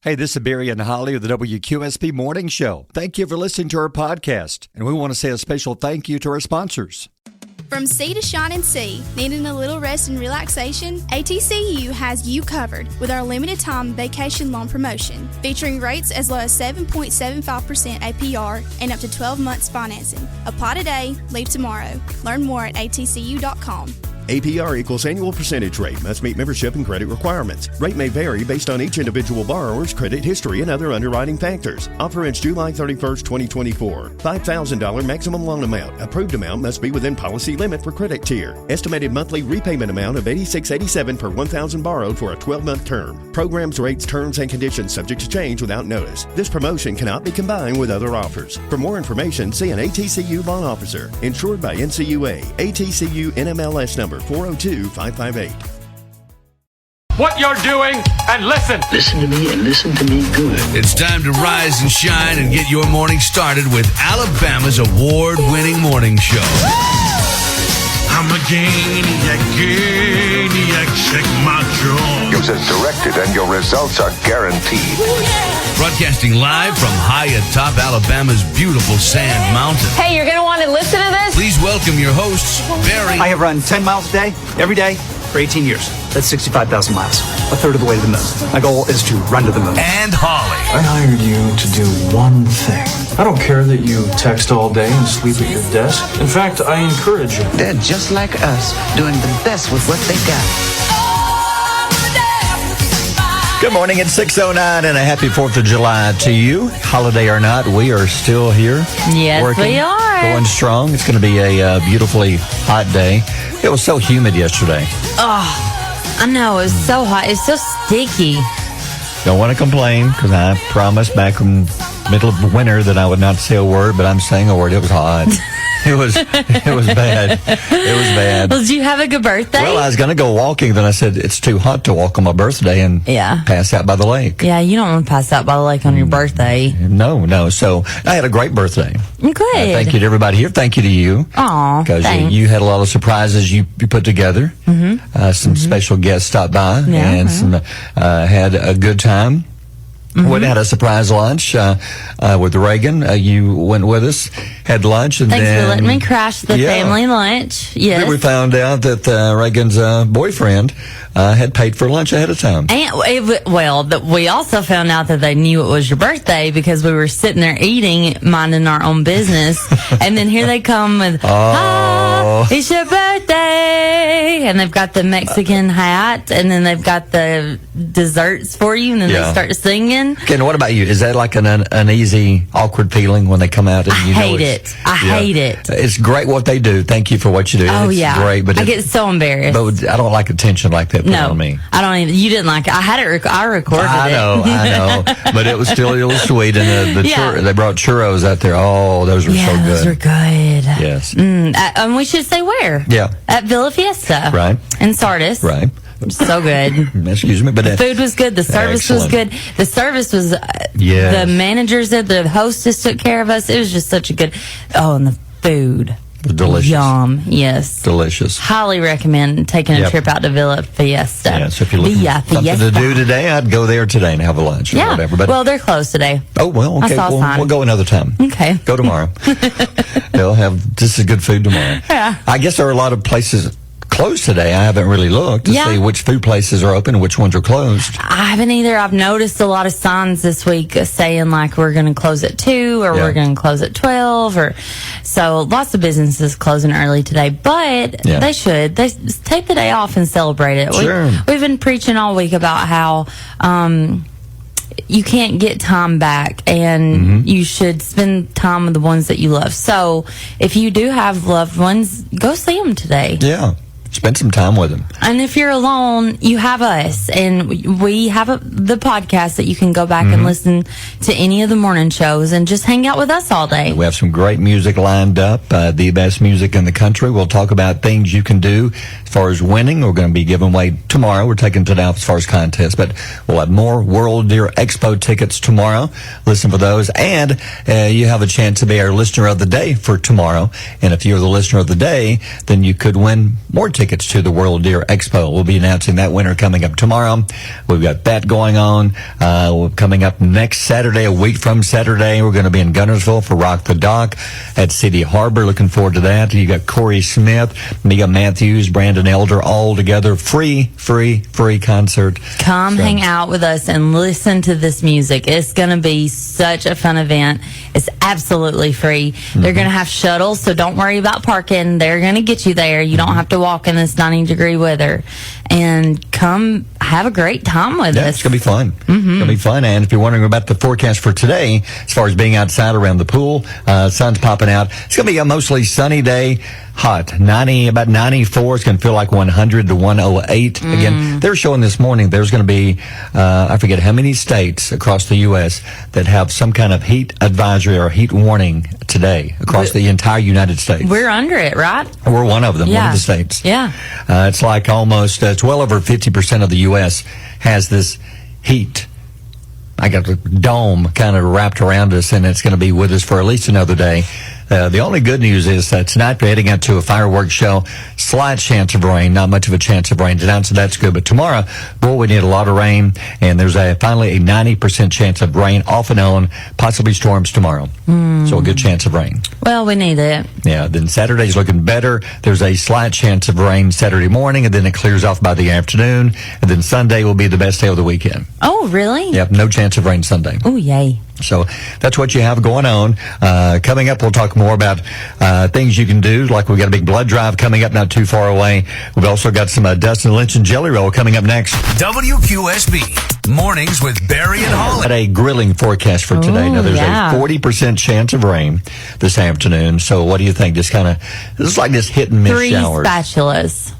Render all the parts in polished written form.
Hey, this is Barry and Holli of the WQSB Morning Show. Thank you for listening to our podcast, and we want to say a special thank you to our sponsors. From sea to shining sea, needing a little rest and relaxation? ATCU has you covered with our limited time vacation loan promotion, featuring rates as low as 7.75% APR and up to 12 months financing. Apply today, leave tomorrow. Learn more at atcu.com. APR equals annual percentage rate. Must meet membership and credit requirements. Rate may vary based on each individual borrower's credit history and other underwriting factors. Offer ends July 31st, 2024. $5,000 maximum loan amount. Approved amount must be within policy limit for credit tier. Estimated monthly repayment amount of $86.87 per $1,000 borrowed for a 12-month term. Programs, rates, terms, and conditions subject to change without notice. This promotion cannot be combined with other offers. For more information, see an ATCU loan officer. Insured by NCUA. ATCU NMLS number 402558. What you're doing, and listen. Listen to me and listen to me good. It's time to rise and shine and get your morning started with Alabama's award-winning morning show. I'm a maniac, check my jaw. Use as directed and your results are guaranteed. Broadcasting live from high atop Alabama's beautiful sand mountain. Hey, you're going to want to listen to this? Please welcome your hosts, Barry. I have run 10 miles a day, every day, for 18 years. That's 65,000 miles, a third of the way to the moon. My goal is to run to the moon. And Holli. I hired you to do one thing. I don't care that you text all day and sleep at your desk. In fact, I encourage you. They're just like us, doing the best with what they got. Good morning, it's 6:09 and a happy 4th of July to you. Holiday or not, we are still here. Yes, working, we are. Going strong. It's going to be a beautifully hot day. It was so humid yesterday. Oh, I know. It was so hot. It's so sticky. Don't want to complain because I promised back in middle of winter that I would not say a word, but I'm saying a word. It was hot. It was bad. It was bad. Well, did you have a good birthday? Well, I was going to go walking, then I said it's too hot to walk on my birthday and pass out by the lake. Yeah, you don't want to pass out by the lake on your birthday. No. So I had a great birthday. Good. Thank you to everybody here. Thank you to you. Aw, because thanks. you had a lot of surprises you put together. Some special guests stopped by and some had a good time. We had a surprise lunch with Reagan. You went with us, had lunch, and Thanks then for letting me crash the family lunch. Yes. Then we found out that Reagan's boyfriend had paid for lunch ahead of time. And we also found out that they knew it was your birthday because we were sitting there eating, minding our own business, and then here they come with, it's your birthday, and they've got the Mexican hat, and then they've got the desserts for you, and then they start singing. Okay, and what about you? Is that like an uneasy, awkward feeling when they come out? And you hate it. I hate it. It's great what they do. Thank you for what you do. Oh, it's great, but I get so embarrassed. But I don't like attention like that put on me. I don't either. You didn't like it. I had it. I recorded it. I know. But it was still a little sweet. And they brought churros out there. Oh, those were so good. Those were good. Yes. And we should say where. Yeah. At Villa Fiesta. Right. In Sardis. Right. So good. Excuse me, but the food was good. The service was good. The service was. The managers did. The hostess took care of us. It was just such a good. Oh, and the food. Delicious. Yum. Yes. Delicious. Highly recommend taking a trip out to Villa Fiesta. Yeah, so if you're looking for something to do today, I'd go there today and have a lunch or whatever. But well, they're closed today. Oh, well, okay. We'll go another time. Okay. Go tomorrow. They'll have just as good food tomorrow. Yeah. I guess there are a lot of places closed today. I haven't really looked to see which food places are open and which ones are closed. I haven't either. I've noticed a lot of signs this week saying like we're going to close at 2 or we're going to close at 12 or so. Lots of businesses closing early today, but they should. They take the day off and celebrate it. Sure. We've been preaching all week about how you can't get time back and you should spend time with the ones that you love. So if you do have loved ones, go see them today. Yeah. Spend some time with them. And if you're alone, you have us. And we have the podcast that you can go back and listen to any of the morning shows and just hang out with us all day. We have some great music lined up, the best music in the country. We'll talk about things you can do as far as winning. We're going to be giving away tomorrow. We're taking it out as far as contests, but we'll have more World Deer Expo tickets tomorrow. Listen for those. And you have a chance to be our listener of the day for tomorrow. And if you're the listener of the day, then you could win more tickets. tickets to the World Deer Expo. We'll be announcing that winner coming up tomorrow. We've got that going on. Coming up next Saturday, a week from Saturday, we're going to be in Gunnersville for Rock the Dock at City Harbor. Looking forward to that. You got Corey Smith, Mia Matthews, Brandon Elder, all together. Free concert. Come hang out with us and listen to this music. It's going to be such a fun event. It's absolutely free. They're going to have shuttles, so don't worry about parking. They're going to get you there. You don't have to walk in this 90-degree weather. And come have a great time with us. It's going to be fun. It's going to be fun. And if you're wondering about the forecast for today, as far as being outside around the pool, sun's popping out. It's going to be a mostly sunny day. Hot, about 94. It's going to feel like 100 to 108. Again, they're showing this morning there's going to be, I forget how many states across the U.S. that have some kind of heat advisory or heat warning today across the entire United States. We're under it, right? We're one of them, one of the states. Yeah. It's like almost, it's well over 50% of the U.S. has this heat. I got the dome kind of wrapped around us, and it's going to be with us for at least another day. The only good news is that tonight we're heading out to a fireworks show. Slight chance of rain, not much of a chance of rain tonight, so that's good. But tomorrow, boy, we need a lot of rain, and there's finally a 90% chance of rain off and on, possibly storms tomorrow. So a good chance of rain. Well, we need it. Yeah, then Saturday's looking better. There's a slight chance of rain Saturday morning, and then it clears off by the afternoon. And then Sunday will be the best day of the weekend. Oh, really? Yep, no chance of rain Sunday. Oh, yay. So that's what you have going on. Coming up, we'll talk more about things you can do. Like we've got a big blood drive coming up not too far away. We've also got some Dustin Lynch and Jelly Roll coming up next. WQSB Mornings with Barry and Holly. Got a grilling forecast for today. Now, there's a 40% chance of rain this afternoon. So what do you think? Just kind of, this is like this hit and miss showers. 3 spatulas.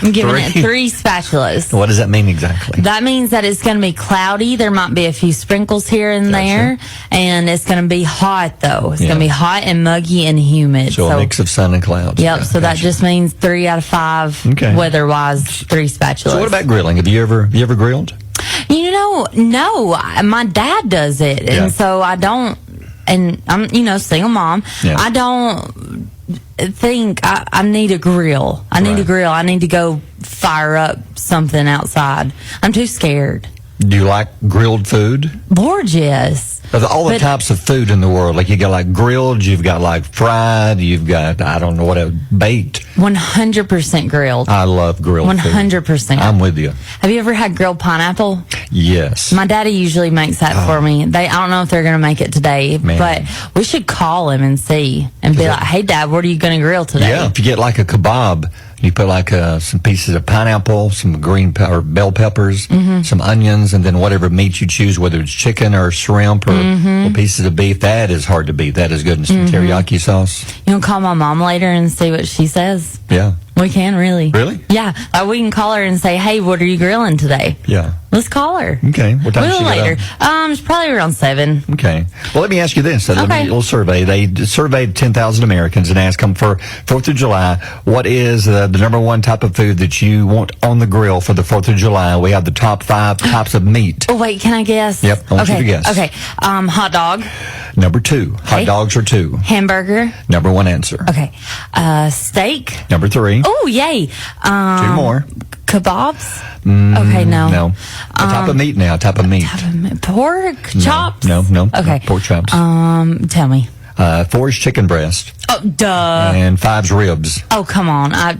I'm giving it 3 spatulas. What does that mean exactly? That means that it's going to be cloudy. There might be a few sprinkles here and there. And it's going to be hot, though. It's going to be hot and muggy and humid. So a mix of sun and clouds. Yep. So that just means 3 out of 5 weather-wise, 3 spatulas. So what about grilling? Have you ever grilled? You know, no. My dad does it. And so I don't, and I'm, single mom. Yeah. I don't think I need a grill. I need a grill. I need to go fire up something outside. I'm too scared. Do you like grilled food? Lord, yes. All the types of food in the world. Like you got like grilled, you've got like fried, you've got, I don't know what, baked. 100% grilled. I love grilled 100%. Food. I'm with you. Have you ever had grilled pineapple? Yes. My daddy usually makes that for me. I don't know if they're going to make it today, but we should call him and see and be like, hey, Dad, what are you going to grill today? Yeah, if you get like a kebab, you put like some pieces of pineapple, some green or bell peppers, some onions, and then whatever meat you choose, whether it's chicken or shrimp or pieces of beef. That is hard to beat. That is good. And some teriyaki sauce. You want to call my mom later and see what she says? Yeah. We can, really. Really? Yeah. We can call her and say, hey, what are you grilling today? Yeah. Let's call her. Okay. What time is she later? It's probably around 7. Okay. Well, let me ask you this. A little survey. They surveyed 10,000 Americans and asked them for 4th of July, what is the number one type of food that you want on the grill for the 4th of July? We have the top 5 types of meat. Oh, wait. Can I guess? Yep. I want you to guess. Okay. Hot dog. Number 2. Hot dogs are 2. Hamburger. Number 1 answer. Okay. Steak. Number 3. Oh, yay. 2 more. Kebabs? Okay, no. No. A type of meat now. Type of meat. Pork? Chops? No. Okay. No, pork chops. Tell me. 4 is chicken breast. Oh, duh. And 5's ribs. Oh, come on. I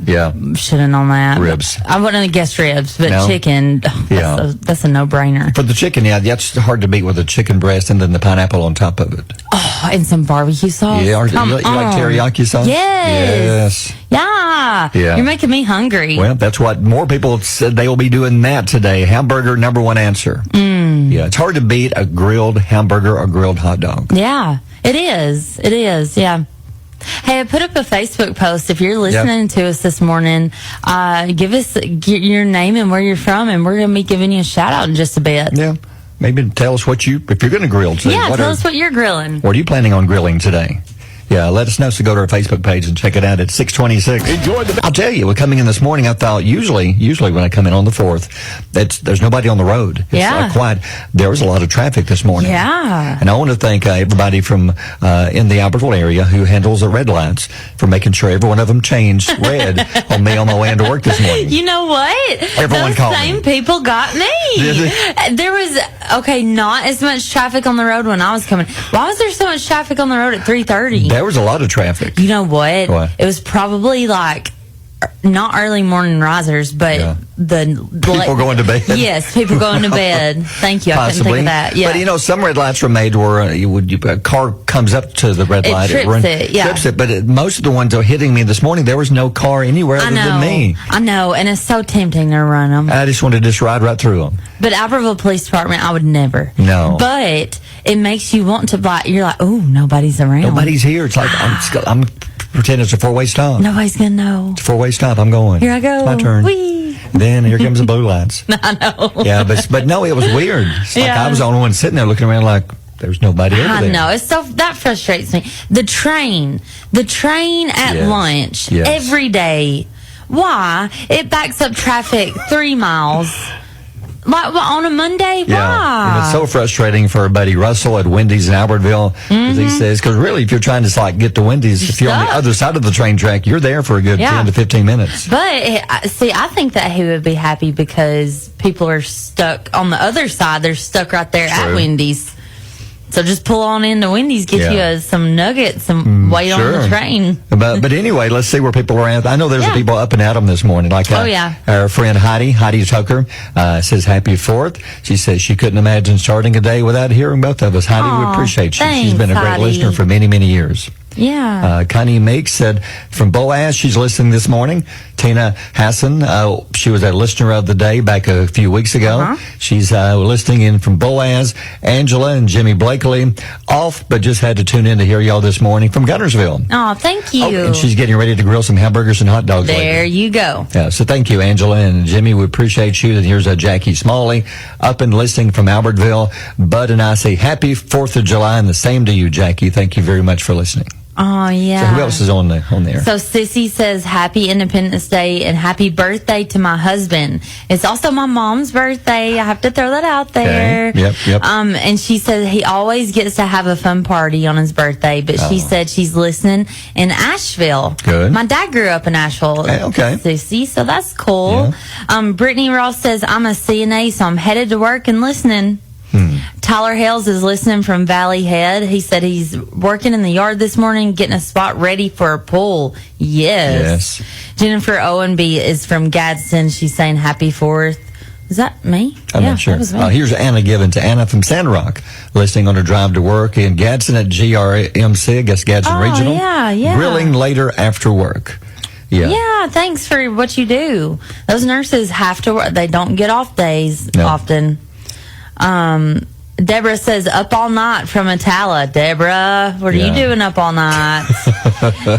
should have known that. Ribs. I wouldn't have guessed ribs, but chicken, that's a no-brainer. For the chicken, that's hard to beat with a chicken breast and then the pineapple on top of it. Oh, and some barbecue sauce. Yeah, you like teriyaki sauce? Yes. Yeah. You're making me hungry. Well, that's what more people said they will be doing that today. Hamburger, number 1 answer. Yeah, it's hard to beat a grilled hamburger or grilled hot dog. Yeah, it is. It is, yeah. Hey, I put up a Facebook post. If you're listening to us this morning, give us your name and where you're from, and we're going to be giving you a shout out in just a bit. Yeah. Maybe tell us if you're going to grill today. Yeah, tell us what you're grilling. What are you planning on grilling today? Yeah, let us know. So go to our Facebook page and check it out at 626. Enjoy the... I'll tell you, we're coming in this morning. I thought usually when I come in on the 4th, there's nobody on the road. It's quiet. There was a lot of traffic this morning. Yeah. And I want to thank everybody from in the Albertville area who handles the red lights for making sure every one of them changed red on me on my way into work this morning. You know what? Everyone called me. Those same people got me. There was, not as much traffic on the road when I was coming. Why was there so much traffic on the road at 3:30? There was a lot of traffic. You know what? It was probably like, not early morning risers, but people going to bed. Yes, people going to bed. Thank you. I couldn't think of that. Yeah. But some red lights were made where a car comes up to the red light. Trips it. But most of the ones that were hitting me this morning, there was no car anywhere other than me. I know, and it's so tempting to run them. I just wanted to just ride right through them. But Albertville Police Department, I would never. No. But it makes you want to you're like, oh, nobody's around. Nobody's here. It's like, I'm pretend it's a 4-way stop. Nobody's going to know. It's a 4-way stop. I'm going. Here I go. My turn. Whee. Then here comes the blue lights. I know. Yeah, but no, it was weird. It's like I was the only one sitting there looking around like there's nobody over there. I know. It's that frustrates me. The train at lunch every day. Why? It backs up traffic 3 miles. Like on a Monday? Yeah. Why? And it's so frustrating for our buddy Russell at Wendy's in Albertville. He says, because really, if you're trying to get to Wendy's, if you're on the other side of the train track, you're there for a good 10 to 15 minutes. But, see, I think that he would be happy because people are stuck on the other side. They're stuck right there at Wendy's. So just pull on into Wendy's, get you some nuggets, some wait on the train. But anyway, let's see where people are at. I know there's people up and at them this morning. Like our friend Heidi Tucker says happy 4th. She says she couldn't imagine starting a day without hearing both of us. Heidi, we appreciate you. Thanks, she's been a great listener for many, many years. Yeah. Connie Meeks said from Boaz, she's listening this morning. Tina Hassan, she was a listener of the day back a few weeks ago. She's listening in from Boaz. Angela and Jimmy Blakely off, but just had to tune in to hear y'all this morning from Gunnersville. Oh, thank you. And she's getting ready to grill some hamburgers and hot dogs There later. you go. Yeah, so thank you, Angela and Jimmy. We appreciate you. And here's Jackie Smalley up and listening from Albertville. Bud and I say happy 4th of July, and the same to you, Jackie. Thank you very much for listening. Oh, yeah. So who else is on there? So Sissy says happy Independence Day and happy birthday to my husband. It's also my mom's birthday. I have to throw that out there. Okay. Yep. And she said he always gets to have a fun party on his birthday, but she said she's listening in Asheville. Good. My dad grew up in Asheville. Okay. Sissy, so that's cool. Yeah. Brittany Ross says I'm a CNA, so I'm headed to work and listening. Tyler Hales is listening from Valley Head. He said he's working in the yard this morning, getting a spot ready for a pool. Yes. Jennifer Owenby is from Gadsden. She's saying happy 4th. Is that me? I'm not sure. Here's Anna Givens. Anna from Sand Rock, listening on her drive to work in Gadsden at GRMC, I guess Gadsden Regional. Yeah. Grilling later after work. Yeah, thanks for what you do. Those nurses have to work. They don't get off days often. Deborah says up all night from Atala. Deborah, what are you doing up all night?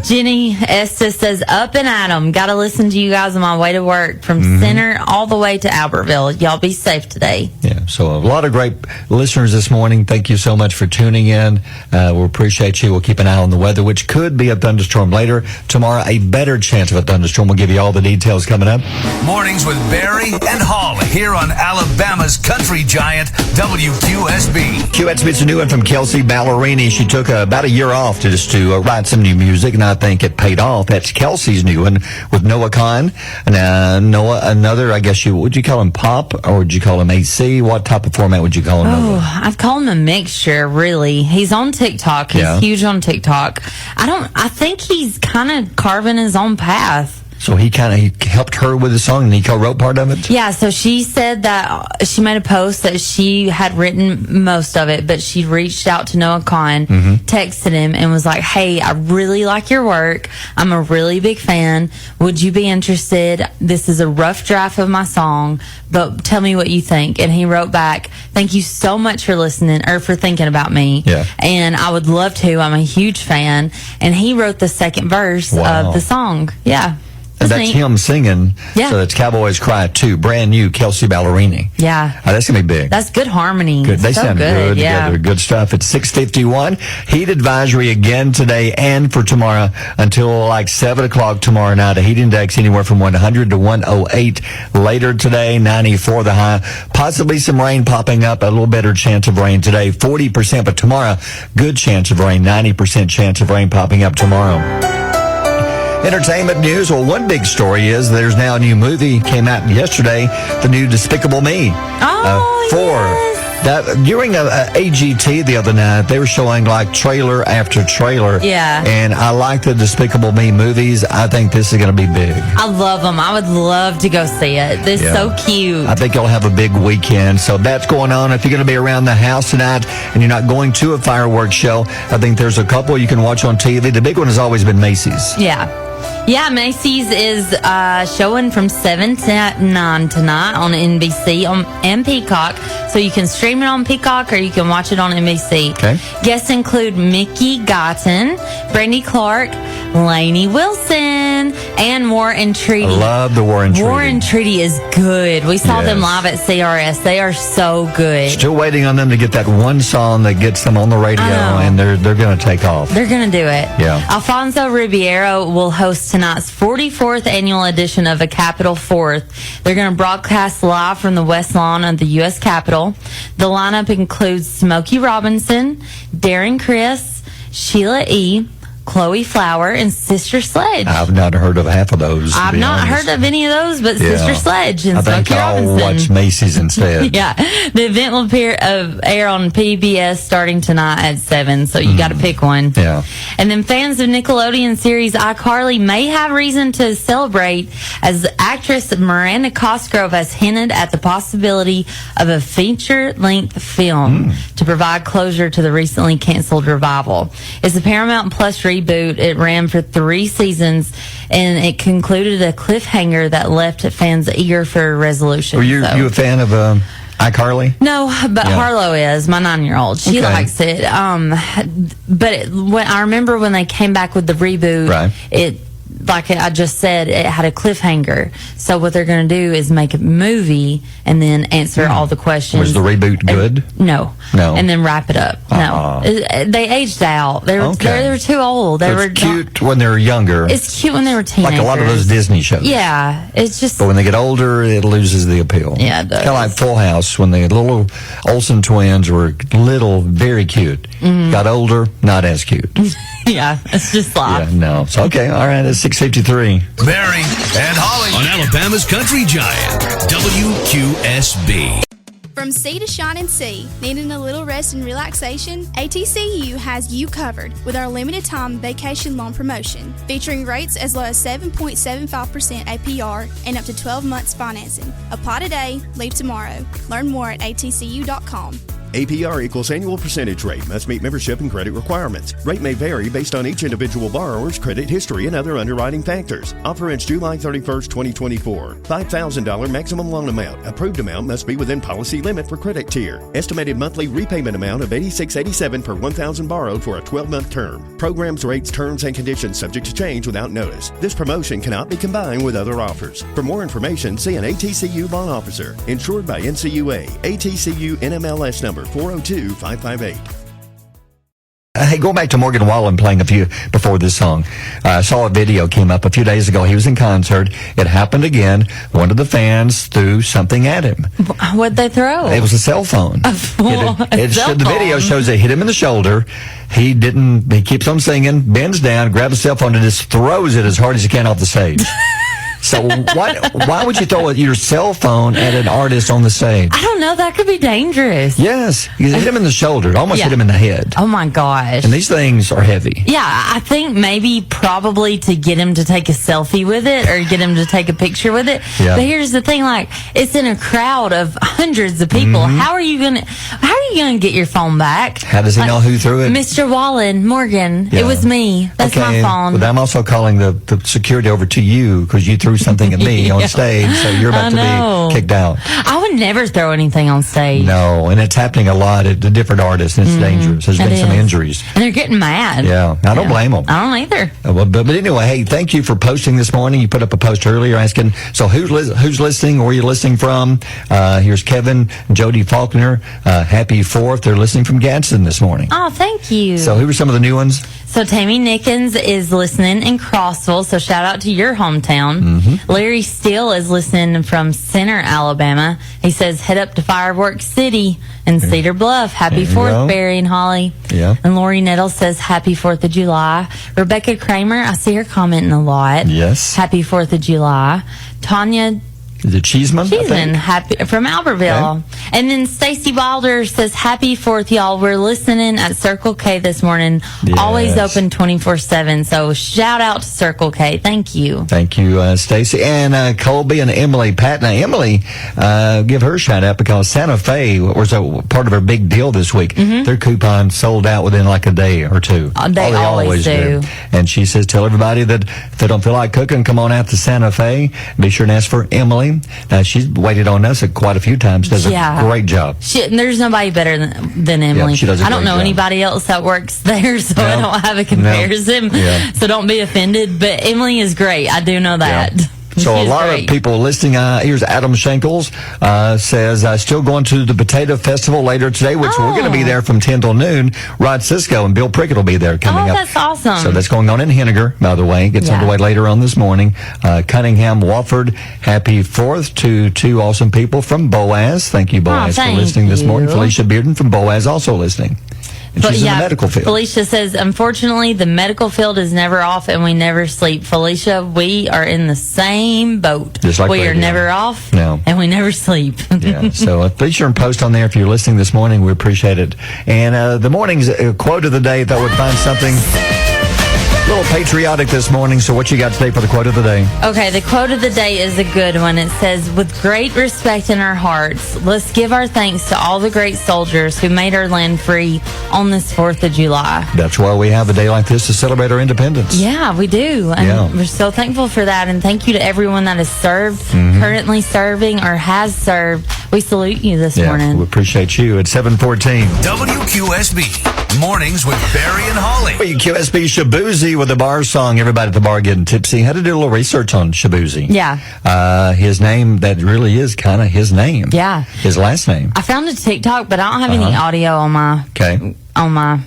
Jenny Estes says up and at 'em. Got to listen to you guys on my way to work from Center all the way to Albertville. Y'all be safe today. Yeah, so a lot of great listeners this morning. Thank you so much for tuning in. We appreciate you. We'll keep an eye on the weather, which could be a thunderstorm later. Tomorrow, a better chance of a thunderstorm. We'll give you all the details coming up. Mornings with Barry and Holly here on Alabama's country giant WQSB. QSB's a new one from Kelsey Ballerini. She took about a year off to write some new music, and I think it paid off. That's Kelsey's new one with Noah Khan. And Noah, another, I guess would you call him pop, or would you call him AC? What type of format would you call him? Oh, I'd call him a mixture, really. He's on TikTok. He's huge on TikTok. I think he's kind of carving his own path. So he helped her with the song, and he co-wrote part of it? Yeah, so she said that she made a post that she had written most of it, but she reached out to Noah Khan, texted him, and was like, hey, I really like your work. I'm a really big fan. Would you be interested? This is a rough draft of my song, but tell me what you think. And he wrote back, thank you so much for listening, or for thinking about me. Yeah. And I would love to. I'm a huge fan. And he wrote the second verse of the song. Yeah. And that's him singing. Yeah. So that's Cowboys Cry 2, brand new Kelsey Ballerini. Yeah. That's going to be big. That's good harmony. Good. They so sound good yeah. together. Good stuff. It's 6:51. Heat advisory again today and for tomorrow until like 7 o'clock tomorrow night. A heat index anywhere from 100 to 108. Later today, 94 the high. Possibly some rain popping up. A little better chance of rain today. 40%, but tomorrow, good chance of rain. 90% chance of rain popping up tomorrow. Entertainment news. Well, one big story is there's now a new movie came out yesterday, the new Despicable Me. During a AGT the other night, they were showing like trailer after trailer. Yeah. And I like the Despicable Me movies. I think this is going to be big. I love them. I would love to go see it. This is so cute. I think you'll have a big weekend. So that's going on. If you're going to be around the house tonight and you're not going to a fireworks show, I think there's a couple you can watch on TV. The big one has always been Macy's. Yeah. Yeah, Macy's is showing from 7 to 9 tonight on NBC and Peacock. So you can stream it on Peacock or you can watch it on NBC. Okay. Guests include Mickey Guyton, Brandy Clark, Lainey Wilson, and War and Treaty. I love the War and Treaty. War and Treaty is good. We saw them live at CRS. They are so good. Still waiting on them to get that one song that gets them on the radio, and they're going to take off. They're going to do it. Yeah. Alfonso Ribeiro will host tonight's 44th annual edition of A Capitol Fourth. They're going to broadcast live from the West Lawn of the U.S. Capitol. The lineup includes Smokey Robinson, Darren Criss, Sheila E., Chloe Flower, and Sister Sledge. I've not heard of half of those. I've not heard of any of those, but Sister Sledge and Smokey Robinson. I'll watch Macy's instead. Yeah. The event will air on PBS starting tonight at 7, so you got to pick one. Yeah. And then fans of Nickelodeon series iCarly may have reason to celebrate as actress Miranda Cosgrove has hinted at the possibility of a feature-length film to provide closure to the recently canceled revival. It's a Paramount Plus reboot. It ran for 3 seasons, and it concluded a cliffhanger that left fans eager for a resolution. Were you a fan of iCarly? No, but Harlow is my 9-year-old. She likes it. But when I remember when they came back with the reboot, it, like I just said, it had a cliffhanger. So what they're going to do is make a movie and then answer all the questions. Was the reboot good? No. And then wrap it up. No. They aged out. They were too old. They were cute when they were younger. It's cute when they were teenagers. Like a lot of those Disney shows. Yeah. It's just. But when they get older, it loses the appeal. Yeah, it does. Kind of like Full House when the little Olsen twins were little, very cute. Got older, not as cute. Yeah, it's just life. Yeah, no. So, okay, all right, it's 6:53. Barry and Holly on Alabama's Country Giant, WQSB. From sea to shining sea, needing a little rest and relaxation? ATCU has you covered with our limited time vacation loan promotion, featuring rates as low as 7.75% APR and up to 12 months financing. Apply today, leave tomorrow. Learn more at atcu.com. APR equals annual percentage rate. Must meet membership and credit requirements. Rate may vary based on each individual borrower's credit history and other underwriting factors. Offer ends July 31st, 2024. $5,000 maximum loan amount. Approved amount must be within policy limit for credit tier. Estimated monthly repayment amount of $86.87 per $1,000 borrowed for a 12-month term. Programs, rates, terms, and conditions subject to change without notice. This promotion cannot be combined with other offers. For more information, see an ATCU loan officer. Insured by NCUA. ATCU NMLS number 402558. Hey, going back to Morgan Wallen playing a few before this song. I saw a video came up a few days ago. He was in concert. It happened again. One of the fans threw something at him. What'd they throw? It was a cell phone. The video shows it hit him in the shoulder. He keeps on singing, bends down, grabs a cell phone, and just throws it as hard as he can off the stage. So why would you throw your cell phone at an artist on the stage? I don't know. That could be dangerous. Yes. You hit him in the shoulder. It almost hit him in the head. Oh, my gosh. And these things are heavy. Yeah, I think probably to get him to take a selfie with it or get him to take a picture with it. Yeah. But here's the thing, it's in a crowd of hundreds of people. How are you gonna get your phone back? How does he know who threw it? Mr. Wallen, Morgan, it was me. That's my phone. But I'm also calling the security over to you because you threw something at me on stage, so you're about to be kicked out. I would never throw anything on stage. No, and it's happening a lot at the different artists, and it's dangerous. There's been some injuries. And they're getting mad. Yeah, I don't blame them. I don't either. But anyway, hey, thank you for posting this morning. You put up a post earlier asking, so who's listening? Where are you listening from? Here's Kevin, Jody Faulkner. Happy 4th. They're listening from Gadsden this morning. Oh, thank you. So who are some of the new ones? So Tammy Nickens is listening in Crossville, so shout out to your hometown. Mm-hmm. Larry Steele is listening from Center, Alabama. He says, head up to Fireworks City in Cedar Bluff. Happy 4th, Barry and Holly. Yeah. And Lori Nettle says, happy 4th of July. Rebecca Kramer, I see her commenting a lot. Yes. Happy 4th of July. Tanya Is it Cheeseman? Happy from Albertville. Okay. And then Stacy Wilder says, happy 4th, y'all. We're listening at Circle K this morning. Yes. Always open 24/7. So shout out to Circle K. Thank you. Thank you, Stacy. And Colby and Emily. Pat and Emily, give her a shout out because Santa Fe was a part of her big deal this week. Mm-hmm. Their coupon sold out within like a day or two. They always do. And she says, tell everybody that if they don't feel like cooking, come on out to Santa Fe. Be sure and ask for Emily. She's waited on us quite a few times. Does a great job. There's nobody better than Emily. Yeah, she does a I don't great know job. anybody else that works there, so I don't have a comparison. No. Yeah. So don't be offended. But Emily is great. I do know that. Yeah. So a lot great. of people listening. Here's Adam Schenkels says, still going to the Potato Festival later today, which we're going to be there from 10 till noon. Rod Cisco and Bill Prickett will be there coming up. Oh, that's awesome. So that's going on in Henniger, by the way. Gets underway later on this morning. Cunningham, Wofford, happy 4th to two awesome people from Boaz. Thank you, Boaz, for listening this morning. Felicia Bearden from Boaz also listening. And she's in the medical field. Felicia says, unfortunately, the medical field is never off and we never sleep. Felicia, we are in the same boat. Just like we radio. are never off No. and we never sleep. Yeah. So be sure and post on there if you're listening this morning. We appreciate it. And the morning's quote of the day, thought we'd find something a little patriotic this morning. So what you got today for the quote of the day? Okay, the quote of the day is a good one. It says, with great respect in our hearts, let's give our thanks to all the great soldiers who made our land free on this 4th of July. That's why we have a day like this to celebrate our independence. Yeah, we do. And we're so thankful for that. And thank you to everyone that has served, currently serving, or has served. We salute you this morning. We appreciate you. At 7:14. WQSB Mornings with Barry and Holly. WQSB Shabuzi with the bar song. Everybody at the bar getting tipsy. Had to do a little research on Shabuzi. Yeah. His name, that really is kind of his name. Yeah. His last name. I found a TikTok, but I don't have any audio on my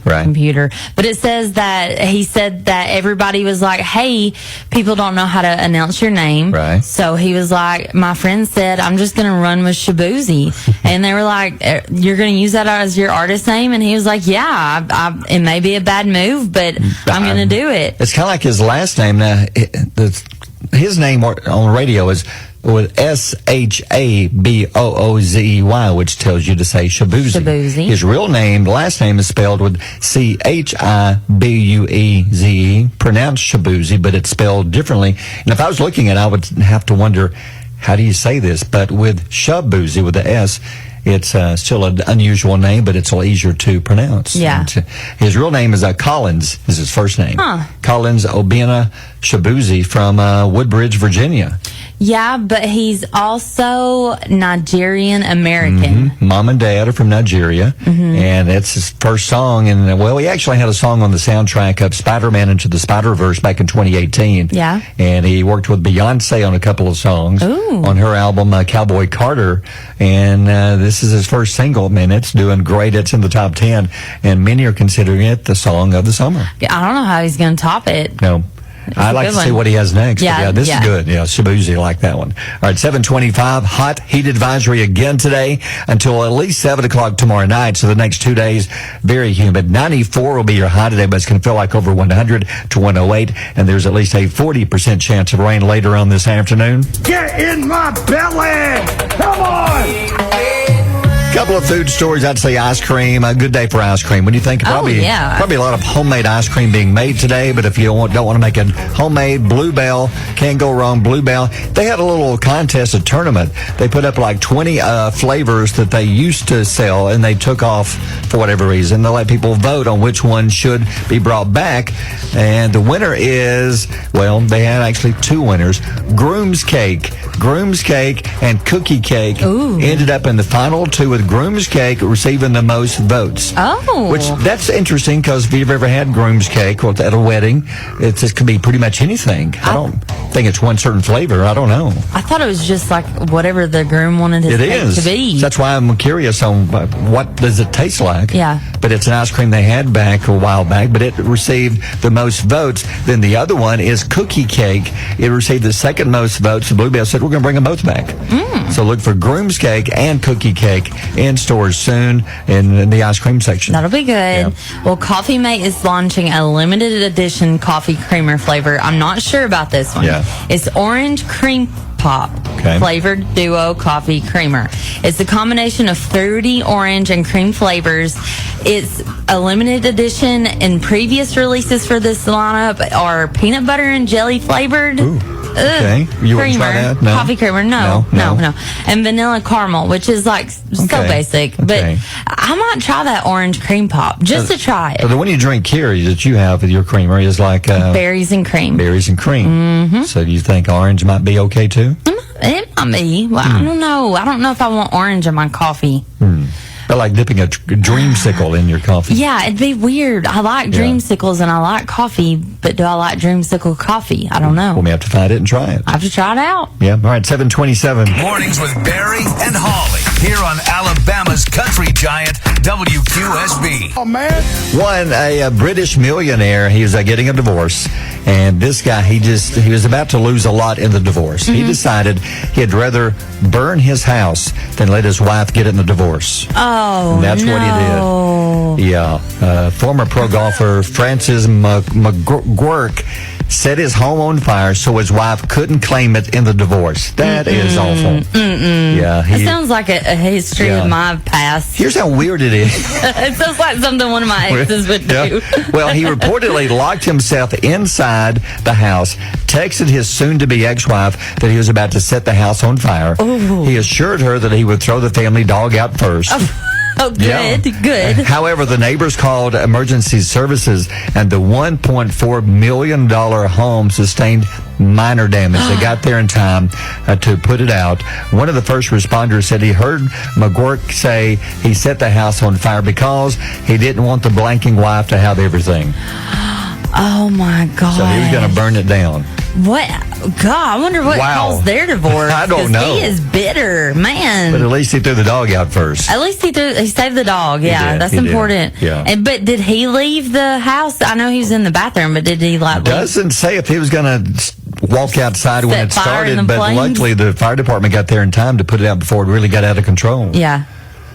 computer. But it says that he said that everybody was like, hey, people don't know how to announce your name. Right. So he was like, my friend said, I'm just going to run with Shabuzi. And they were like, you're going to use that as your artist name? And he was like, yeah, it may be a bad move, but I'm going to do it. It's kind of like his last name. Now, his name on radio is with Shaboozey, which tells you to say Shabuzi. Shabuzi. His real name, last name, is spelled with Chibueze, pronounced Shabuzi, but it's spelled differently. And if I was looking at it, I would have to wonder, how do you say this? But with Shabuzi, with the S, it's still an unusual name, but it's a little easier to pronounce. Yeah. And his real name is Collins, is his first name. Collins Obina Shabuzi from Woodbridge, Virginia. Yeah, but he's also Nigerian American. Mom and Dad are from Nigeria, and it's his first song. And he actually had a song on the soundtrack of Spider-Man Into the Spider-Verse back in 2018. Yeah. And he worked with Beyonce on a couple of songs on her album Cowboy Carter. And this is his first single. Man, it's doing great. It's in the top 10, and many are considering it the song of the summer. I don't know how he's going to top it. No. I'd like to see what he has next. Yeah, but this is good. Yeah, Shabuzi, like that one. All right, 7:25, hot heat advisory again today until at least 7 o'clock tomorrow night. So the next 2 days, very humid. 94 will be your high today, but it's going to feel like over 100 to 108. And there's at least a 40% chance of rain later on this afternoon. Get in my belly! Come on! Couple of food stories. I'd say ice cream. A good day for ice cream. What do you think? Probably a lot of homemade ice cream being made today. But if you don't want to make it homemade, Bluebell, can't go wrong. Bluebell. They had a little contest, a tournament. They put up like 20 flavors that they used to sell, and they took off for whatever reason. They let people vote on which one should be brought back, and the winner is, well, they had actually two winners. Groom's cake, and cookie cake ended up in the final two, with Groom's cake receiving the most votes. Oh. Which, that's interesting, because if you've ever had Groom's cake or at a wedding, it could be pretty much anything. I don't think it's one certain flavor. I don't know. I thought it was just like whatever the groom wanted his cake to be. That's why I'm curious on what does it taste like. Yeah. But it's an ice cream they had back a while back, but it received the most votes. Then the other one is cookie cake. It received the second most votes. The Bluebell said, we're going to bring them both back. So look for Groom's cake and cookie cake in stores soon in the ice cream section. That'll be good. Yeah. Well, Coffee Mate is launching a limited edition coffee creamer flavor. I'm not sure about this one. Yeah. It's orange cream pop flavored duo coffee creamer. It's a combination of fruity, orange, and cream flavors. It's a limited edition, and previous releases for this lineup are peanut butter and jelly flavored. Okay. You want to try that? No? Coffee creamer. No. And vanilla caramel, which is like so basic. But I might try that orange cream pop just to try it. So the one you drink here that you have with your creamer is like berries and cream. Berries and cream. Mm-hmm. So do you think orange might be okay too? It might be. Well, I don't know. I don't know if I want orange in my coffee. I like dipping a dreamsicle in your coffee. Yeah, it'd be weird. I like dreamsicles and I like coffee, but do I like dreamsicle coffee? I don't know. We may have to find it and try it. I have to try it out. Yeah. All right, 7:27. Mornings with Barry and Holly here on Alabama's country giant WQSB. Oh, man. A British millionaire, he was getting a divorce, and this guy, he was about to lose a lot in the divorce. He decided he'd rather burn his house than let his wife get it in the divorce. Oh, and that's what he did. Yeah. Former pro golfer Francis McGurk set his home on fire so his wife couldn't claim it in the divorce. That is awful. Yeah. It sounds like a history of my past. Here's how weird it is. It sounds like something one of my exes would do. Well, he reportedly locked himself inside the house, texted his soon-to-be ex-wife that he was about to set the house on fire. Ooh. He assured her that he would throw the family dog out first. Oh, good, good. However, the neighbors called emergency services, and the $1.4 million home sustained minor damage. They got there in time to put it out. One of the first responders said he heard McGurk say he set the house on fire because he didn't want the blanking wife to have everything. Oh, my God. So he was going to burn it down. What? God, I wonder what caused their divorce. I don't know. He is bitter, man. But at least he threw the dog out first. At least he saved the dog. Yeah, that's important. Yeah. But did he leave the house? I know he was in the bathroom, but did he Doesn't say if he was going to walk outside when it started, but luckily the fire department got there in time to put it out before it really got out of control. Yeah.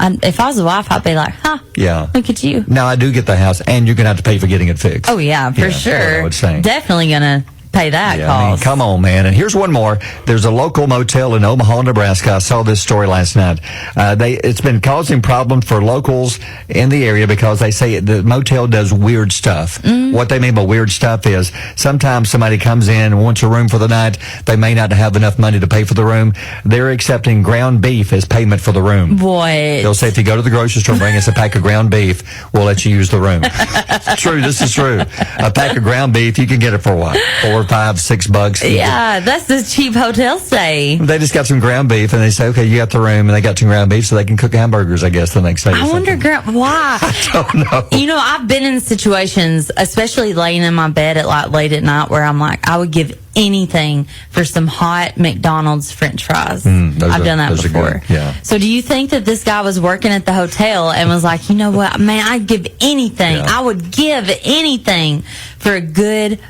If I was a wife, I'd be like, yeah, look at you. Now I do get the house, and you're going to have to pay for getting it fixed. Oh, yeah, for sure. I was saying. Definitely going to pay that cost. I mean, come on, man. And here's one more. There's a local motel in Omaha, Nebraska. I saw this story last night. It's been causing problems for locals in the area because they say the motel does weird stuff. What they mean by weird stuff is sometimes somebody comes in and wants a room for the night. They may not have enough money to pay for the room. They're accepting ground beef as payment for the room. What? They'll say, if you go to the grocery store and bring us a pack of ground beef, we'll let you use the room. It's true. This is true. A pack of ground beef, you can get it for what? $4, $5, $6. Yeah, that's the cheap hotel stay. They just got some ground beef, and they say, okay, you got the room, and they got some ground beef so they can cook hamburgers, I guess, the next day. I wonder, why? I don't know. You know, I've been in situations, especially laying in my bed at late at night, where I'm like, I would give anything for some hot McDonald's French fries. I've done that before. Yeah. So do you think that this guy was working at the hotel and was like, you know what, man, I'd give anything. Yeah. I would give anything for a good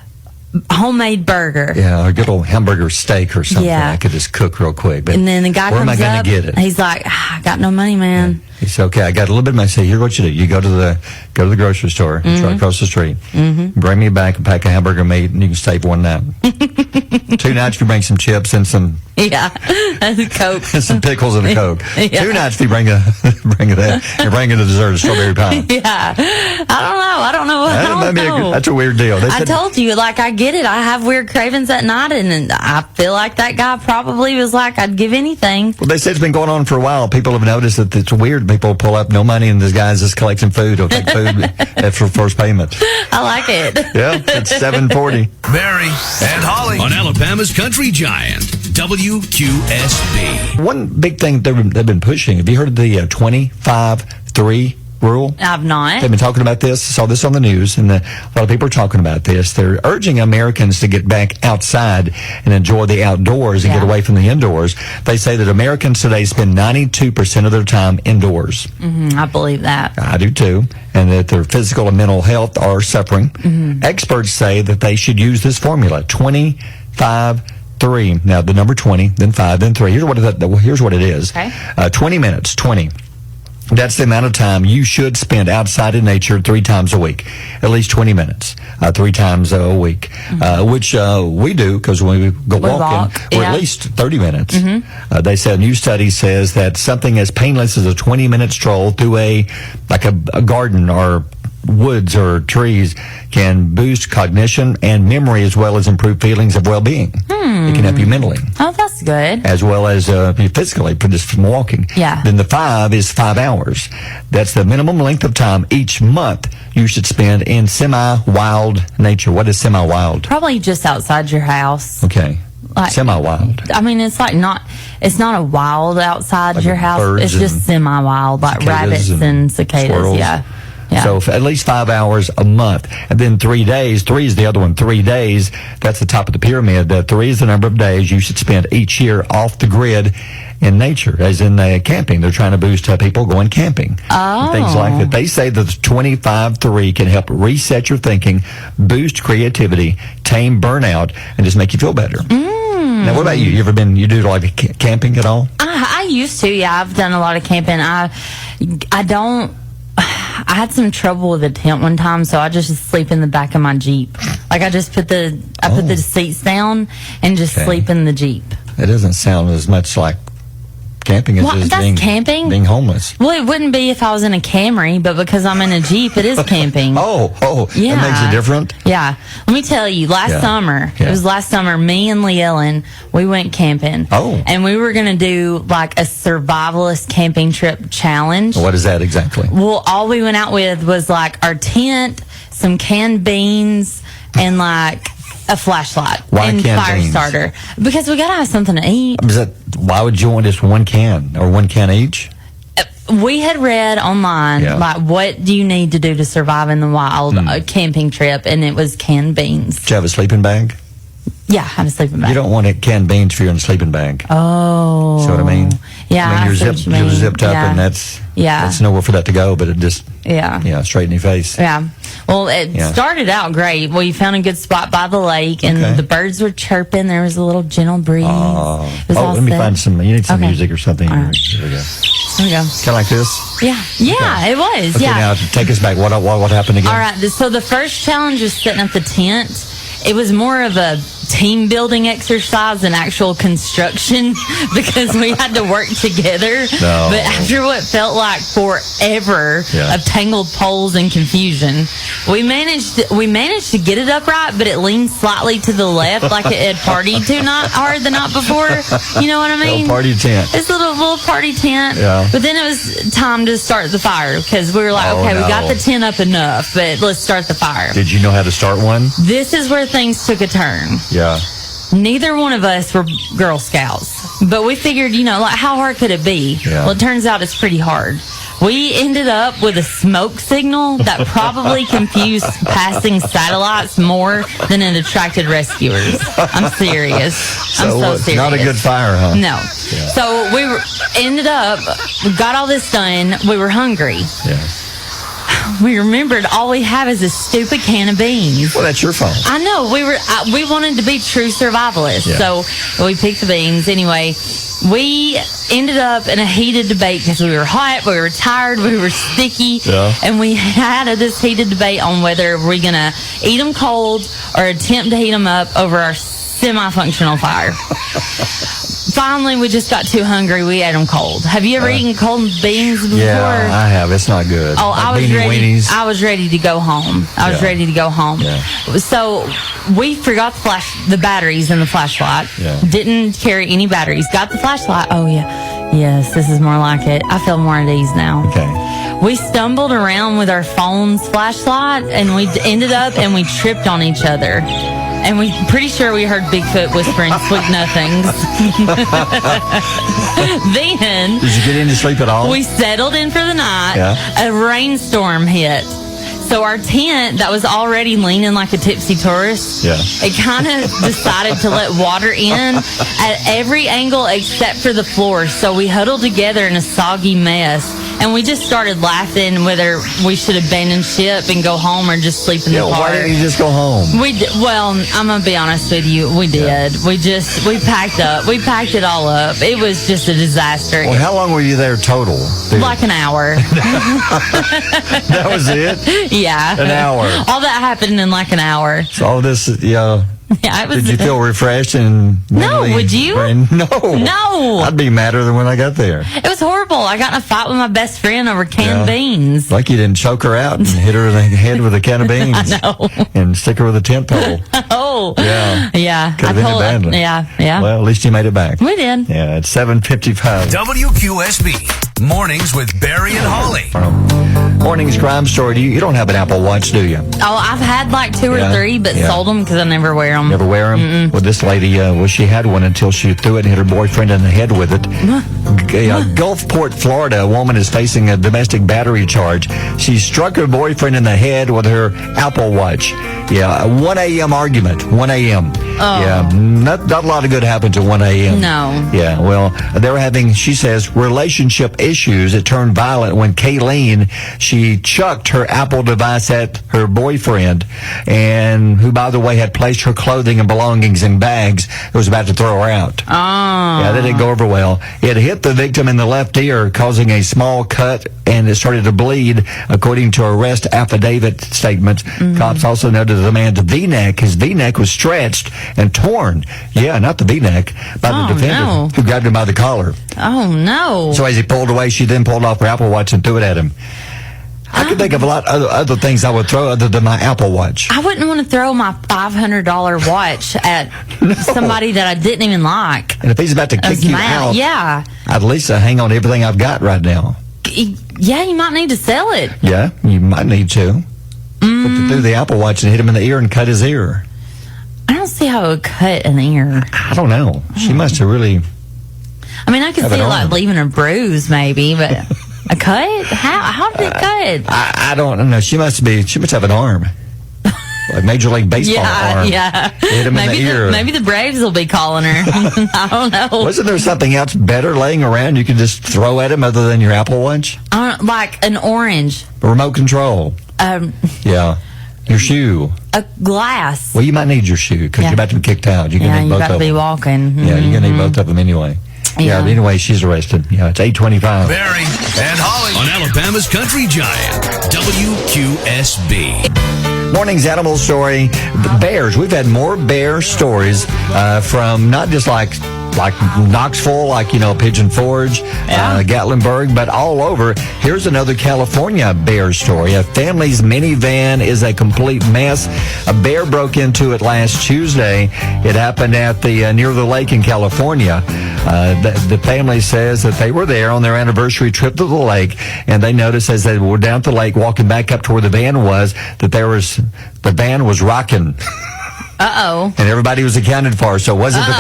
homemade burger. Yeah, a good old hamburger steak or something. I could just cook real quick. But and then the guy where comes am I going up, to get it? He's like, I got no money, man. Yeah. He said, okay, I got a little bit of money. I said, here's what you do. You go to the grocery store. It's right across the street. Bring me back a pack of hamburger meat, and you can stay for one night. 2 nights if you bring some chips and some... Yeah, that's a Coke. and some pickles and a Coke. Yeah. 2 nights if you bring that. You're bringing a dessert, a strawberry pie. Yeah. I don't know. That's a weird deal. I told you, like, I get it. I have weird cravings at night, and I feel like that guy probably was like, I'd give anything. Well, they said it's been going on for a while. People have noticed that it's weird. People pull up no money, and this guy's just collecting food. He'll take food after first payment. I like it. Yeah, it's 7:40. Barry and Holly on Alabama's Country Giant, WQSB. One big thing they've been pushing. Have you heard of the 25-3 rule? I've not. They've been talking about this. Saw this on the news, and a lot of people are talking about this. They're urging Americans to get back outside and enjoy the outdoors and get away from the indoors. They say that Americans today spend 92% of their time indoors. I believe that. I do too. And that their physical and mental health are suffering. Experts say that they should use this formula, 25-3. Now, the number 20, then 5, then 3. Here's what it is. Okay. 20 minutes, 20. That's the amount of time you should spend outside in nature 3 times a week. At least 20 minutes, 3 times a week, which we do because when we go walking, we're at least 30 minutes. They said a new study says that something as painless as a 20-minute stroll through a garden or woods or trees can boost cognition and memory as well as improve feelings of well-being. It can help you mentally. Oh, that's good. As well as physically, just from walking. Yeah. Then the 5 is 5 hours. That's the minimum length of time each month you should spend in semi-wild nature. What is semi-wild? Probably just outside your house. Okay. Like, semi-wild. I mean, it's not a wild outside like your house. It's just semi-wild, like rabbits and cicadas. Squirrels. Yeah. So at least 5 hours a month. And then 3 days. 3 is the other one. 3 days. That's the top of the pyramid. 3 is the number of days you should spend each year off the grid in nature, as in camping. They're trying to boost people going camping. And things like that. They say that the 25-3 can help reset your thinking, boost creativity, tame burnout, and just make you feel better. Now, what about you? You do like camping at all? I used to, yeah. I've done a lot of camping. I had some trouble with a tent one time, so I just sleep in the back of my Jeep. Like I just put the seats down and just sleep in the Jeep. It doesn't sound as much like camping as just camping? Being homeless. Well, it wouldn't be if I was in a Camry, but because I'm in a Jeep, it is camping. Yeah. That makes it different. Yeah. Let me tell you, last summer, it was last summer, me and Lee Ellen, we went camping. And we were going to do like a survivalist camping trip challenge. What is that exactly? Well, all we went out with was like our tent, some canned beans, and like a flashlight and fire starter, because we gotta have something to eat. Why would you want just one can or one can each? We had read online like what do you need to do to survive in the wild camping trip, and it was canned beans. Did you have a sleeping bag? Yeah, I have a sleeping bag. You don't want canned beans if you're in a sleeping bag. Oh, see what I mean? Yeah, I mean, you're zipped up, and that's nowhere for that to go. But it just straight in your face. Yeah. Well, it started out great. We found a good spot by the lake, and the birds were chirping. There was a little gentle breeze. Let me find some. You need some music or something. Right. Here we go. Here we go. Kind of like this. Yeah, it was. Okay, now take us back. What happened again? All right. So the first challenge was setting up the tent. It was more of a team building exercise than actual construction because we had to work together. No. But after what felt like forever of tangled poles and confusion, we managed to get it upright, but it leaned slightly to the left like it had partied too hard the night before. You know what I mean? Little party tent. It's a little party tent. Yeah. But then it was time to start the fire because we were like, we got the tent up enough, but let's start the fire. Did you know how to start one? This is where things took a turn. Yeah. Neither one of us were Girl Scouts, but we figured, how hard could it be? Yeah. Well, it turns out it's pretty hard. We ended up with a smoke signal that probably confused passing satomites more than it attracted rescuers. I'm serious. I'm so serious. Not a good fire, huh? No. Yeah. So we got all this done. We were hungry. Yeah. We remembered all we have is a stupid can of beans. Well, that's your fault. I know. We wanted to be true survivalists. Yeah. So we picked the beans. Anyway, We ended up in a heated debate because we were hot, we were tired, we were sticky, and we had this heated debate on whether we're going to eat them cold or attempt to heat them up over our semi-functional fire. Finally, we just got too hungry. We ate them cold. Have you ever eaten cold beans before? Yeah, I have. It's not good. Oh, like I was ready. Weenies. I was ready to go home. I was ready to go home. Yeah. So we forgot the batteries in the flashlight. Yeah. Didn't carry any batteries. Got the flashlight. Oh yeah. Yes, this is more like it. I feel more at ease now. Okay. We stumbled around with our phone's flashlight, and we ended up and we tripped on each other. And we pretty sure we heard Bigfoot whispering sweet nothings. Then did you get any sleep at all? We settled in for the night. Yeah. A rainstorm hit. So our tent that was already leaning like a tipsy tourist, it kind of decided to let water in at every angle except for the floor. So we huddled together in a soggy mess. And we just started laughing whether we should abandon ship and go home or just sleep in the car. Why didn't you just go home? Well, I'm going to be honest with you. We did. We packed up. We packed it all up. It was just a disaster. Well, how long were you there total? Dude? Like an hour. That was it? Yeah. An hour. All that happened in like an hour. So all this, yeah, it was, did you feel refreshed and no? Would you? No. I'd be madder than when I got there. It was horrible. I got in a fight with my best friend over canned beans. Like you didn't choke her out and hit her in the head with a can of beans. I know. And stick her with a tent pole. Oh. Yeah. Could have ended badly. Yeah. Well, at least you made it back. We did. Yeah, it's 7:55. WQSB Mornings with Barry and Holly. Morning's crime story. You don't have an Apple Watch, do you? Oh, I've had like 2 or 3, but sold them because I never wear them. Never wear them? Mm-mm. Well, this lady, she had one until she threw it and hit her boyfriend in the head with it. Gulfport, Florida, a woman is facing a domestic battery charge. She struck her boyfriend in the head with her Apple Watch. Yeah, a 1 a.m. argument. 1 a.m. Oh. Yeah, not a lot of good happened at 1 a.m. No. Yeah, well, they were having, she says, relationship issues. It turned violent when Kayleen, she chucked her Apple device at her boyfriend, and who, by the way, had placed her clothing and belongings in bags and was about to throw her out. Oh. Yeah, that didn't go over well. It hit the victim in the left ear, causing a small cut, and it started to bleed, according to arrest affidavit statements. Mm-hmm. Cops also noted the man's V-neck. His V-neck was stretched and torn. Yeah, not the V-neck, by the defendant, who grabbed him by the collar. Oh, no. So as he pulled away, she then pulled off her Apple Watch and threw it at him. I could think of a lot of other things I would throw other than my Apple Watch. I wouldn't want to throw my $500 watch at somebody that I didn't even like. And if he's about to kick you out, yeah, I'd at least hang on to everything I've got right now. Yeah, you might need to sell it. Yeah, you might need to. Threw the Apple Watch and hit him in the ear and cut his ear. I don't see how it would cut an ear. I don't know. She must have really... I mean, I could see it like leaving a bruise maybe, but... A cut? How did it cut? I don't know. She must have an arm. Like Major League Baseball arm. Yeah. Hit him in the ear. Maybe the Braves will be calling her. I don't know. Wasn't there something else better laying around you could just throw at him other than your Apple Watch? Like an orange. A remote control. Yeah. Your shoe. A glass. Well, you might need your shoe because you're about to be kicked out. You're going to need both of them. Yeah, you got to be walking. Mm-hmm. Yeah, you're going to need both of them anyway. Yeah, but anyway, she's arrested. Yeah, it's 8:25. Barry and Holly on Alabama's Country Giant, WQSB. Morning's animal story. The bears. We've had more bear stories from not just like Knoxville, Pigeon Forge, Gatlinburg, but all over. Here's another California bear story. A family's minivan is a complete mess. A bear broke into it last Tuesday. It happened at the near the lake in California. The family says that they were there on their anniversary trip to the lake, and they noticed as they were down at the lake, walking back up to where the van was, that the van was rocking. Uh-oh. And everybody was accounted for, so it wasn't the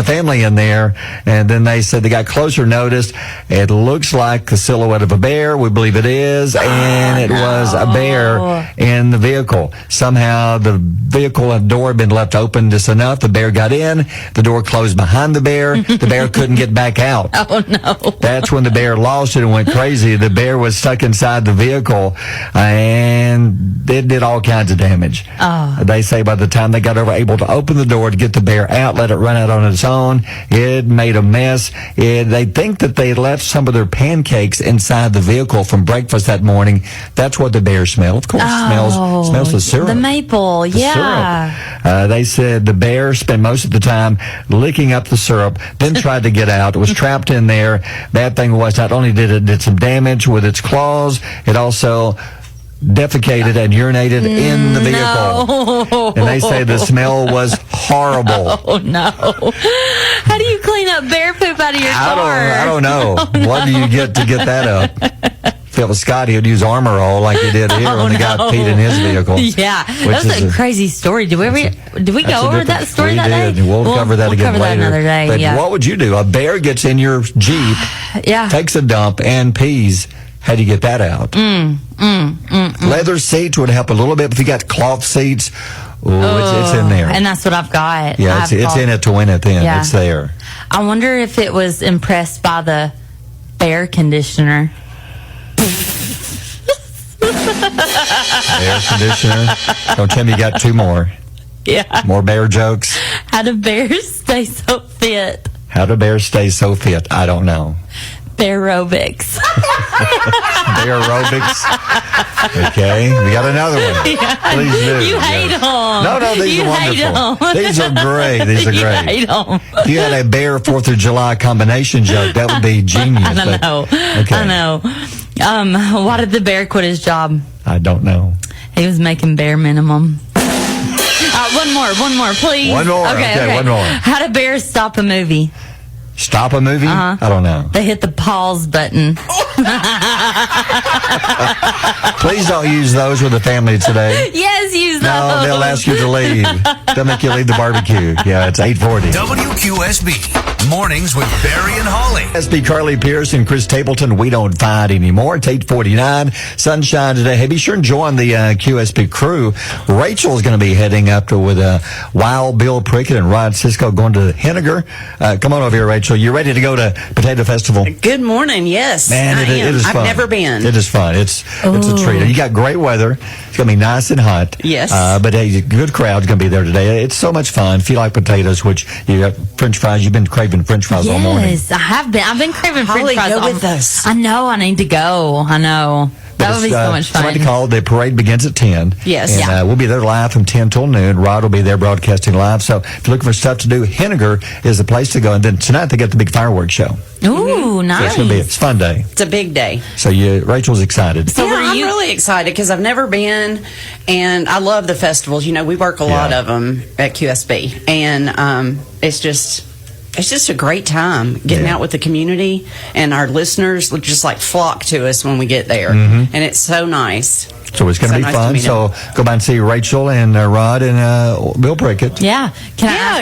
family in there. And then they said they got closer, noticed it looks like the silhouette of a bear. We believe it is. And it was a bear in the vehicle. Somehow the vehicle door had been left open just enough. The bear got in. The door closed behind the bear. The bear couldn't get back out. Oh, no. That's when the bear lost it and went crazy. The bear was stuck inside the vehicle, and it did all kinds of damage. Oh. They say by the time they got able to open the door to get the bear out, let it run out on its own, it made a mess. They think that they left some of their pancakes inside the vehicle from breakfast that morning. That's what the bear smelled. Of course, smells the syrup. The maple, Syrup. They said the bear spent most of the time licking up the syrup, then tried to get out. It was trapped in there. Bad thing was, not only did some damage with its claws, it also defecated and urinated in the vehicle. No. And they say the smell was horrible. Oh, no. How do you clean up bear poop out of your car? I don't know. Oh, what do you get to get that up? If it was Scott, he would use Armor All like he did here when the guy peed in his vehicle. Yeah. That was a crazy story. Did we go over that story that day? We'll cover that again later. That another day, but what would you do? A bear gets in your Jeep, takes a dump, and pees. How do you get that out? Leather seats would help a little bit. If you got cloth seats, it's in there. And that's what I've got. Yeah, it's in it to win it then. Yeah. It's there. I wonder if it was impressed by the bear conditioner. Air conditioner. Don't tell me you got two more. Yeah. More bear jokes. How do bears stay so fit? How do bears stay so fit? I don't know. Bear aerobics. Bear aerobics. Okay. We got another one. Yeah. Please do. You hate them. No, these are wonderful. These are great. These are great. You hate them. If you had a bear 4th of July combination joke, that would be genius. I know. Okay. I know. Why did the bear quit his job? I don't know. He was making bare minimum. One more, please. One more. Okay, one more. How do bears stop a movie? Stop a movie? I don't know. They hit the pause button. Please don't use those with the family today. Yes, use those. No, they'll ask you to leave. They'll make you leave the barbecue. Yeah, it's 8:40. WQSB Mornings with Barry and Holly. SB Carly Pierce and Chris Stapleton. We don't fight anymore. It's 8:49. Sunshine today. Hey, be sure and join the QSB crew. Rachel's going to be heading up with Wild Bill Prickett and Rod Cisco going to Henniger. Come on over here, Rachel. You ready to go to Potato Festival? Good morning. Yes, man, it is fun. I've never been. It is fun. It's a treat. You got great weather. It's going to be nice and hot. Yes. But a good crowd's going to be there today. It's so much fun. If you like potatoes, which you got French fries, you've been craving French fries all morning. Yes, I have been. I've been craving Holly, French fries. Go with us. I know. I need to go. I know. That would be so much fun. Somebody called. The parade begins at 10. Yes. And we'll be there live from 10 till noon. Rod will be there broadcasting live. So if you're looking for stuff to do, Henniger is the place to go. And then tonight they got the big fireworks show. Ooh, nice. So it's a fun day. It's a big day. So Rachel's excited. So I'm really excited because I've never been, and I love the festivals. You know, we work a lot of them at QSB, and it's just a great time getting out with the community, and our listeners just like flock to us when we get there, and it's so nice. So it's going to be fun. So go by and see Rachel and Rod and Bill Prickett. Yeah.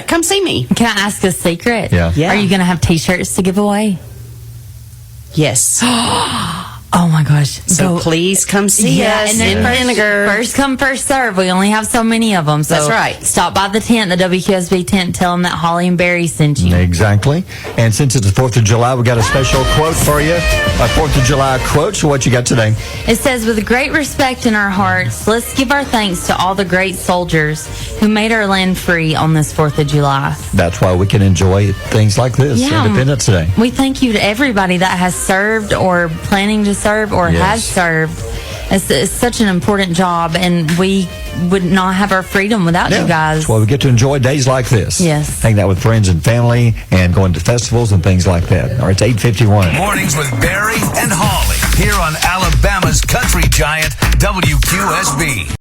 Come see me. Can I ask a secret? Yeah. Are you going to have T-shirts to give away? Yes. Oh my gosh. So please come see us in Henniger. First come, first serve. We only have so many of them. So that's right. Stop by the tent, the WQSB tent, tell them that Holly and Barry sent you. Exactly. And since it's the 4th of July, we got a special quote for you. A 4th of July quote. So what you got today? It says, with great respect in our hearts, let's give our thanks to all the great soldiers who made our land free on this 4th of July. That's why we can enjoy things like this, Independence Day. We thank you to everybody that has served or planning to serve or has served. It's such an important job, and we would not have our freedom without you guys. That's why we get to enjoy days like this. Yes. Hanging out with friends and family and going to festivals and things like that. All right, it's 8:51. Mornings with Barry and Holly here on Alabama's country giant, WQSB.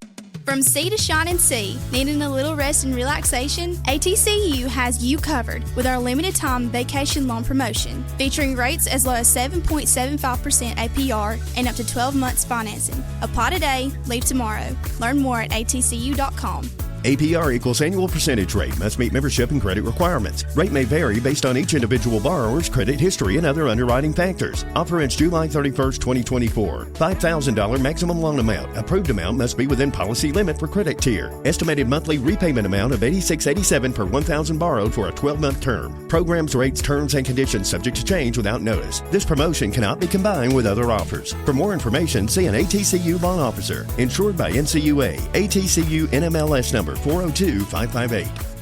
From sea to shining sea, needing a little rest and relaxation? ATCU has you covered with our limited time vacation loan promotion, featuring rates as low as 7.75% APR and up to 12 months financing. Apply today, leave tomorrow. Learn more at atcu.com. APR equals annual percentage rate. Must meet membership and credit requirements. Rate may vary based on each individual borrower's credit history and other underwriting factors. Offer ends July 31st, 2024. $5,000 maximum loan amount. Approved amount must be within policy limit for credit tier. Estimated monthly repayment amount of $86.87 per $1,000 borrowed for a 12-month term. Programs, rates, terms, and conditions subject to change without notice. This promotion cannot be combined with other offers. For more information, see an ATCU loan officer. Insured by NCUA. ATCU NMLS number number 402-558.